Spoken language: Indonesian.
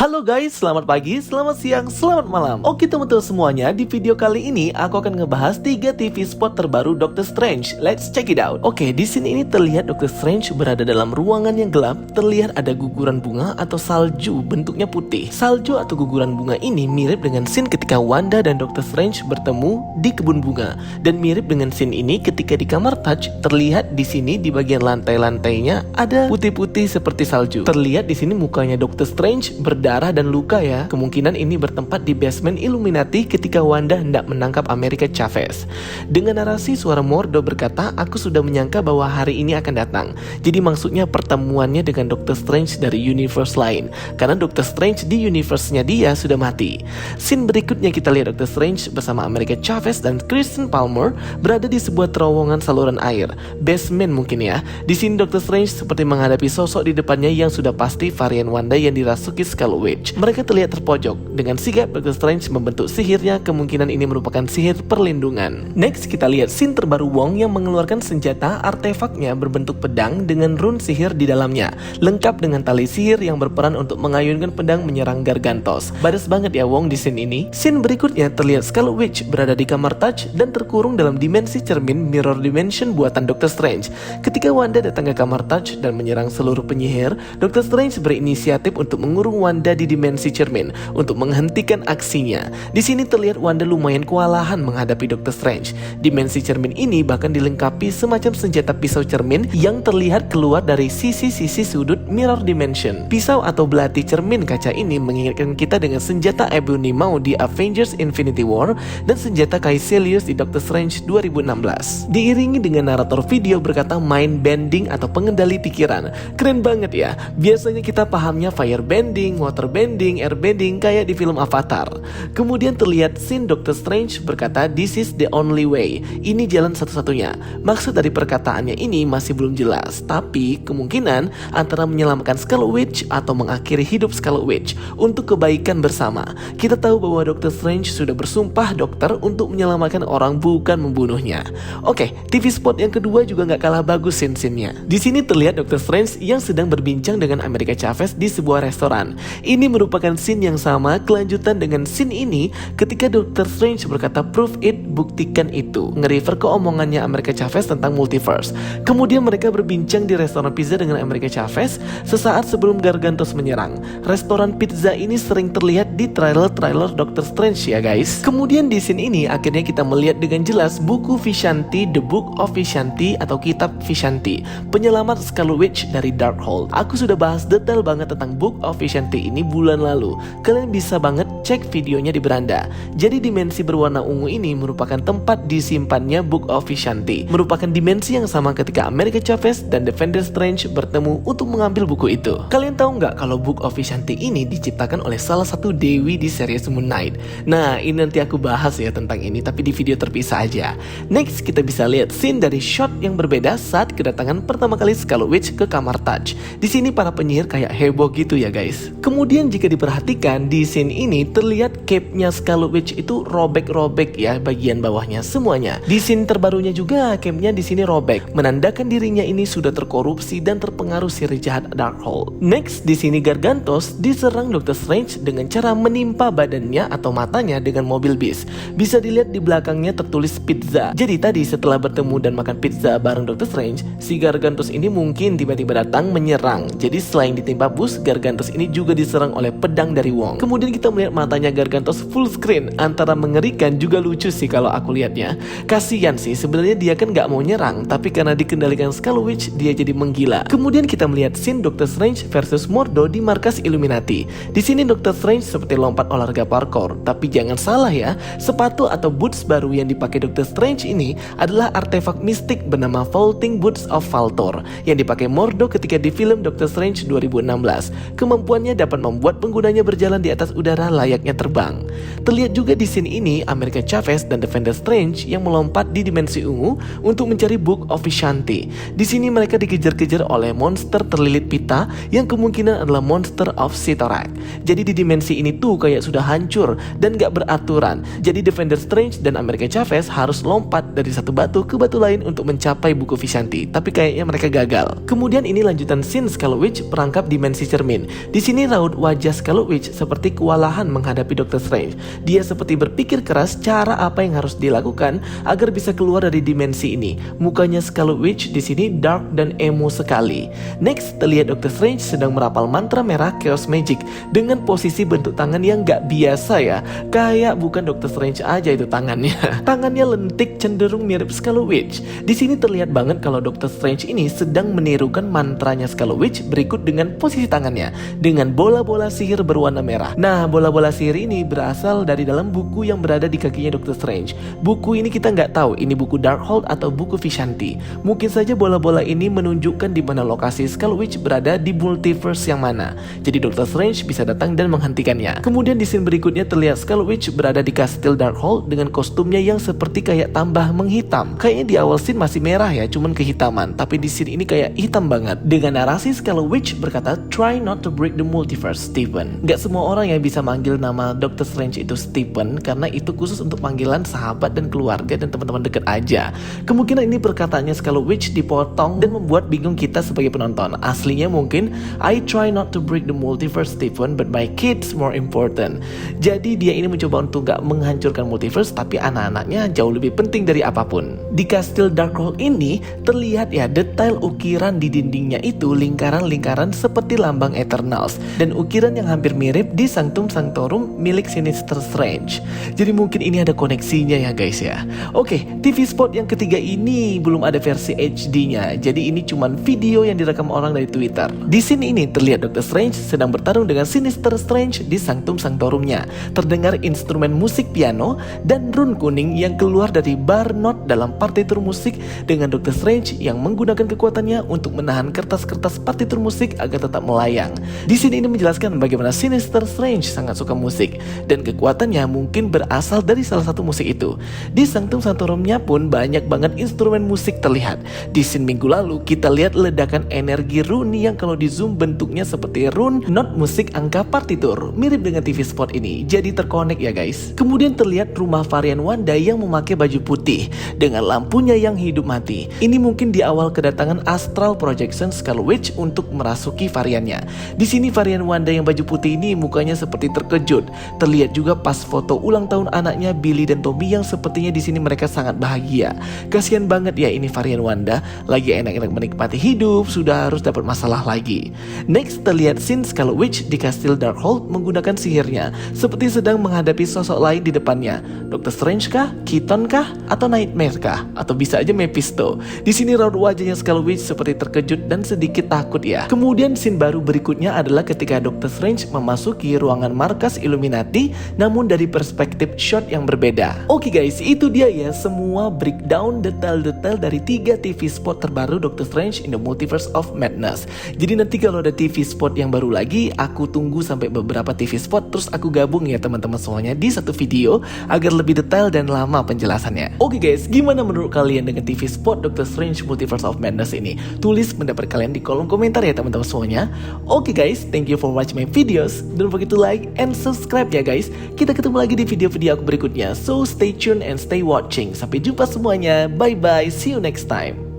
Halo guys, selamat pagi, selamat siang, selamat malam. Oke teman-teman semuanya, di video kali ini aku akan ngebahas 3 TV spot terbaru Doctor Strange. Let's check it out. Oke, di sini ini terlihat Doctor Strange berada dalam ruangan yang gelap. Terlihat ada guguran bunga atau salju bentuknya putih. Salju atau guguran bunga ini mirip dengan scene ketika Wanda dan Doctor Strange bertemu di kebun bunga. Dan mirip dengan scene ini ketika di kamar Touch. Terlihat di sini di bagian lantai-lantainya ada putih-putih seperti salju. Terlihat di sini mukanya Doctor Strange darah dan luka ya. Kemungkinan ini bertempat di basement Illuminati ketika Wanda hendak menangkap America Chavez. Dengan narasi suara Mordo berkata, "Aku sudah menyangka bahwa hari ini akan datang." Jadi maksudnya pertemuannya dengan Doctor Strange dari universe lain. Karena Doctor Strange di universe-nya dia sudah mati. Scene berikutnya kita lihat Doctor Strange bersama America Chavez dan Kristen Palmer berada di sebuah terowongan saluran air. Basement mungkin ya. Di sini Doctor Strange seperti menghadapi sosok di depannya yang sudah pasti varian Wanda yang dirasuki Scarlet Witch. Mereka terlihat terpojok. Dengan sigap Doctor Strange membentuk sihirnya, kemungkinan ini merupakan sihir perlindungan. Next kita lihat scene terbaru Wong yang mengeluarkan senjata artefaknya berbentuk pedang dengan rune sihir di dalamnya, lengkap dengan tali sihir yang berperan untuk mengayunkan pedang menyerang Gargantos. Badas banget ya Wong di scene ini. Scene berikutnya terlihat Scarlet Witch berada di kamar Touch dan terkurung dalam dimensi cermin Mirror Dimension buatan Doctor Strange. Ketika Wanda datang ke kamar Touch dan menyerang seluruh penyihir, Doctor Strange berinisiatif untuk mengurung Wanda di dimensi cermin untuk menghentikan aksinya. Di sini terlihat Wanda lumayan kewalahan menghadapi Doctor Strange. Dimensi cermin ini bahkan dilengkapi semacam senjata pisau cermin yang terlihat keluar dari sisi-sisi sudut Mirror Dimension. Pisau atau belati cermin kaca ini mengingatkan kita dengan senjata Ebony Maw di Avengers Infinity War dan senjata Caecilius di Doctor Strange 2016. Diiringi dengan narator video berkata mind bending atau pengendali pikiran. Keren banget ya. Biasanya kita pahamnya fire bending, water bending, air bending kayak di film Avatar. Kemudian terlihat scene Doctor Strange berkata, "This is the only way." Ini jalan satu-satunya. Maksud dari perkataannya ini masih belum jelas, tapi kemungkinan antara menyelamatkan Scarlet Witch atau mengakhiri hidup Scarlet Witch untuk kebaikan bersama. Kita tahu bahwa Doctor Strange sudah bersumpah dokter untuk menyelamatkan orang, bukan membunuhnya. Oke, TV spot yang kedua juga nggak kalah bagus scene-nya. Di sini terlihat Doctor Strange yang sedang berbincang dengan America Chavez di sebuah restoran. Ini merupakan scene yang sama kelanjutan dengan scene ini ketika Doctor Strange berkata prove it, buktikan itu, nge-refer ke omongannya America Chavez tentang multiverse. Kemudian mereka berbincang di restoran pizza dengan America Chavez sesaat sebelum Gargantos menyerang. Restoran pizza ini sering terlihat di trailer-trailer Doctor Strange ya guys. Kemudian di scene ini akhirnya kita melihat dengan jelas buku Vishanti, The Book of Vishanti atau Kitab Vishanti, penyelamat Scarlet Witch dari Darkhold. Aku sudah bahas detail banget tentang Book of Vishanti ini bulan lalu. Kalian bisa banget cek videonya di beranda. Jadi dimensi berwarna ungu ini merupakan tempat disimpannya Book of Vishanti. Merupakan dimensi yang sama ketika America Chavez dan Defender Strange bertemu untuk mengambil buku itu. Kalian tahu nggak kalau Book of Vishanti ini diciptakan oleh salah satu dewi di series Moon Knight? Nah, ini nanti aku bahas ya tentang ini, tapi di video terpisah aja. Next, kita bisa lihat scene dari shot yang berbeda saat kedatangan pertama kali Scarlet Witch ke kamar Touch. Di sini para penyihir kayak heboh gitu ya guys. Kemudian jika diperhatikan di scene ini terlihat cape-nya Scarlet Witch itu robek-robek ya bagian bawahnya semuanya. Di scene terbarunya juga cape-nya di sini robek, menandakan dirinya ini sudah terkorupsi dan terpengaruh sihir jahat Darkhold. Next, di sini Gargantos diserang Doctor Strange dengan cara menimpa badannya atau matanya dengan mobil bis. Bisa dilihat di belakangnya tertulis pizza. Jadi tadi setelah bertemu dan makan pizza bareng Doctor Strange, si Gargantos ini mungkin tiba-tiba datang menyerang. Jadi selain ditimpa bus, Gargantos ini juga diserang oleh pedang dari Wong. Kemudian kita melihat matanya Gargantos full screen, antara mengerikan juga lucu sih kalau aku lihatnya. Kasian sih, sebenarnya dia kan nggak mau nyerang, tapi karena dikendalikan Scarlet Witch dia jadi menggila. Kemudian kita melihat scene Doctor Strange versus Mordo di markas Illuminati. Di sini Doctor Strange seperti lompat olahraga parkour, tapi jangan salah ya, sepatu atau boots baru yang dipakai Doctor Strange ini adalah artefak mistik bernama Vaulting Boots of Valtor yang dipakai Mordo ketika di film Doctor Strange 2016. Kemampuannya dapat membuat penggunanya berjalan di atas udara layaknya terbang. Terlihat juga di scene ini America Chavez dan Defender Strange yang melompat di dimensi ungu untuk mencari Book of Vishanti. Di sini mereka dikejar-kejar oleh monster terlilit pita yang kemungkinan adalah monster of Sitorak. Jadi di dimensi ini tuh kayak sudah hancur dan gak beraturan. Jadi Defender Strange dan America Chavez harus lompat dari satu batu ke batu lain untuk mencapai buku Vishanti, tapi kayaknya mereka gagal. Kemudian ini lanjutan scene Scarlet Witch perangkap dimensi cermin. Di sini raut raut wajah Scarlet Witch seperti kewalahan menghadapi Doctor Strange. Dia seperti berpikir keras cara apa yang harus dilakukan agar bisa keluar dari dimensi ini. Mukanya Scarlet Witch di sini dark dan emo sekali. Next, terlihat Doctor Strange sedang merapal mantra merah Chaos Magic dengan posisi bentuk tangan yang gak biasa ya. Kayak bukan Doctor Strange aja itu tangannya. Tangannya lentik cenderung mirip Scarlet Witch. Di sini terlihat banget kalau Doctor Strange ini sedang menirukan mantranya Scarlet Witch berikut dengan posisi tangannya dengan bola-bola sihir berwarna merah. Nah, bola-bola sihir ini berasal dari dalam buku yang berada di kakinya Doctor Strange. Buku ini kita nggak tahu ini buku Darkhold atau buku Vishanti. Mungkin saja bola-bola ini menunjukkan di mana lokasi Scarlet Witch berada di multiverse yang mana. Jadi Doctor Strange bisa datang dan menghentikannya. Kemudian di scene berikutnya terlihat Scarlet Witch berada di kastil Darkhold dengan kostumnya yang seperti kayak tambah menghitam. Kayaknya di awal scene masih merah ya, cuman kehitaman. Tapi di scene ini kayak hitam banget. Dengan narasi Scarlet Witch berkata, "Try not to break the multiverse, Stephen." Gak semua orang yang bisa manggil nama Doctor Strange itu Stephen, karena itu khusus untuk panggilan sahabat dan keluarga dan teman-teman dekat aja. Kemungkinan ini perkataannya Scarlet Witch dipotong dan membuat bingung kita sebagai penonton. Aslinya mungkin, "I try not to break the multiverse, Stephen, but my kids more important." Jadi dia ini mencoba untuk gak menghancurkan multiverse, tapi anak-anaknya jauh lebih penting dari apapun. Di kastil Darkhold ini terlihat ya detail ukiran di dindingnya itu lingkaran-lingkaran seperti lambang Eternals dan ukiran yang hampir mirip di Sanctum Sanctorum milik Sinister Strange. Jadi mungkin ini ada koneksinya ya guys ya. Oke, TV spot yang ketiga ini belum ada versi HD-nya. Jadi ini cuman video yang direkam orang dari Twitter. Di sini ini terlihat Doctor Strange sedang bertarung dengan Sinister Strange di Sanctum Sanctorumnya. Terdengar instrumen musik piano dan rune kuning yang keluar dari bar note dalam partitur musik dengan Doctor Strange yang menggunakan kekuatannya untuk menahan kertas-kertas partitur musik agar tetap melayang. Di sini ini menjelaskan bagaimana Sinister Strange sangat suka musik dan kekuatannya mungkin berasal dari salah satu musik itu. Di Sanctum Sanctorumnya pun banyak banget instrumen musik terlihat. Di scene minggu lalu kita lihat ledakan energi rune yang kalau di zoom bentuknya seperti rune not musik angka partitur, mirip dengan TV spot ini. Jadi terkonek ya guys. Kemudian terlihat rumah varian Wanda yang memakai baju putih dengan lampunya yang hidup mati. Ini mungkin di awal kedatangan Astral Projection Scarlet Witch untuk merasuki variannya. Di sini varian Wanda yang baju putih ini mukanya seperti terkejut. Terlihat juga pas foto ulang tahun anaknya Billy dan Tommy yang sepertinya di sini mereka sangat bahagia. Kasian banget ya ini varian Wanda, lagi enak-enak menikmati hidup, sudah harus dapat masalah lagi. Next terlihat scene Scarlet Witch di kastil Darkhold menggunakan sihirnya, seperti sedang menghadapi sosok lain di depannya. Doctor Strange kah? Keaton kah? Atau Nightmare kah? Atau bisa aja Mephisto. Di sini raut wajahnya Scarlet Witch seperti terkejut dan sedikit takut ya. Kemudian scene baru berikutnya adalah ketika Doctor Strange memasuki ruangan markas Illuminati, namun dari perspektif shot yang berbeda. Oke guys, itu dia ya semua breakdown detail-detail dari 3 TV spot terbaru Doctor Strange in the Multiverse of Madness. Jadi nanti kalau ada TV spot yang baru lagi, aku tunggu sampai beberapa TV spot terus aku gabung ya teman-teman semuanya di satu video agar lebih detail dan lama penjelasannya. Oke guys, gimana menurut kalian dengan TV spot Doctor Strange Multiverse of Madness ini? Tulis pendapat kalian di kolom komentar ya teman-teman semuanya. Oke guys, thank you for watching my videos. Don't forget to like and subscribe ya guys. Kita ketemu lagi di video-video aku berikutnya. So stay tuned and stay watching. Sampai jumpa semuanya. Bye bye. See you next time.